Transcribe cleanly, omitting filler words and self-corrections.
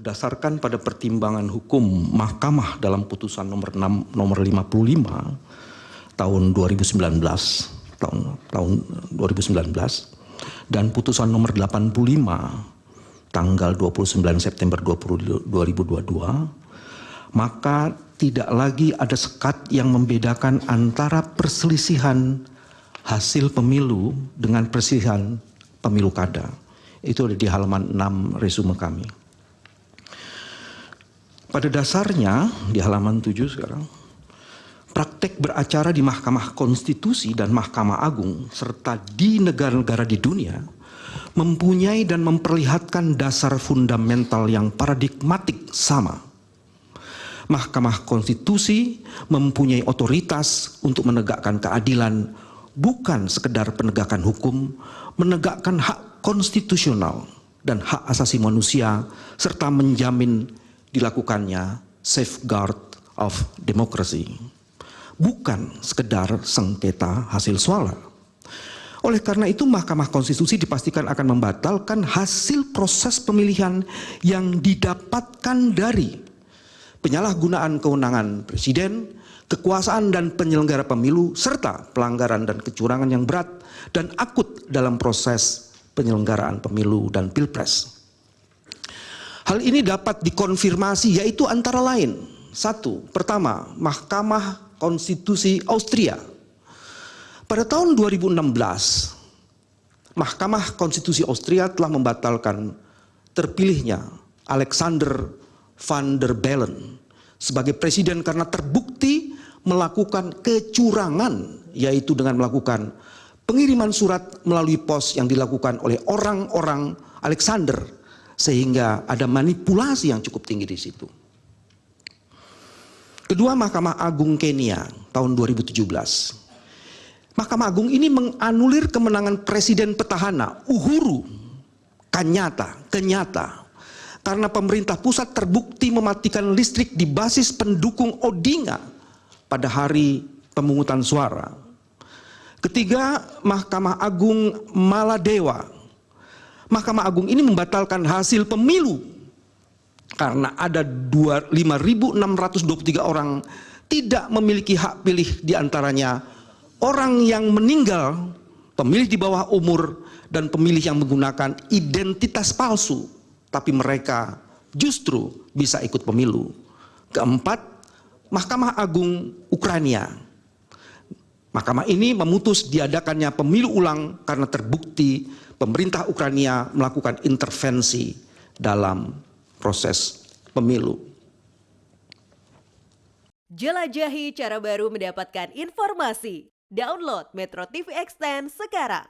berdasarkan pada pertimbangan hukum Mahkamah dalam putusan nomor 55 tahun 2019 dan putusan nomor 85 tanggal 29 September 2022, maka tidak lagi ada sekat yang membedakan antara perselisihan hasil pemilu dengan perselisihan pemilu kada. Itu ada di halaman 6 resume kami. Pada dasarnya, di halaman 7 sekarang, praktek beracara di Mahkamah Konstitusi dan Mahkamah Agung serta di negara-negara di dunia mempunyai dan memperlihatkan dasar fundamental yang paradigmatik sama. Mahkamah Konstitusi mempunyai otoritas untuk menegakkan keadilan, bukan sekedar penegakan hukum, menegakkan hak konstitusional dan hak asasi manusia, serta menjamin dilakukannya safeguard of democracy. Bukan sekedar sengketa hasil suara. Oleh karena itu, Mahkamah Konstitusi dipastikan akan membatalkan hasil proses pemilihan yang didapatkan dari penyalahgunaan kewenangan presiden, kekuasaan dan penyelenggara pemilu, serta pelanggaran dan kecurangan yang berat dan akut dalam proses penyelenggaraan pemilu dan pilpres. Hal ini dapat dikonfirmasi, yaitu antara lain: 1. Pertama, Mahkamah Konstitusi Austria. Pada tahun 2016, Mahkamah Konstitusi Austria telah membatalkan terpilihnya Alexander Van der Bellen sebagai presiden karena terbukti melakukan kecurangan, yaitu dengan melakukan pengiriman surat melalui pos yang dilakukan oleh orang-orang Alexander, sehingga ada manipulasi yang cukup tinggi di situ. Kedua, Mahkamah Agung Kenya tahun 2017. Mahkamah Agung ini menganulir kemenangan Presiden petahana Uhuru Kenyatta karena pemerintah pusat terbukti mematikan listrik di basis pendukung Odinga pada hari pemungutan suara. Ketiga, Mahkamah Agung Maladewa. Mahkamah Agung ini membatalkan hasil pemilu karena ada 5.623 orang tidak memiliki hak pilih, diantaranya orang yang meninggal, pemilih di bawah umur, dan pemilih yang menggunakan identitas palsu, tapi mereka justru bisa ikut pemilu. Keempat, Mahkamah Agung Ukraina. Mahkamah ini memutus diadakannya pemilu ulang karena terbukti pemerintah Ukraina melakukan intervensi dalam proses pemilu. Jelajahi cara baru mendapatkan informasi. Download Metro TV Extend sekarang.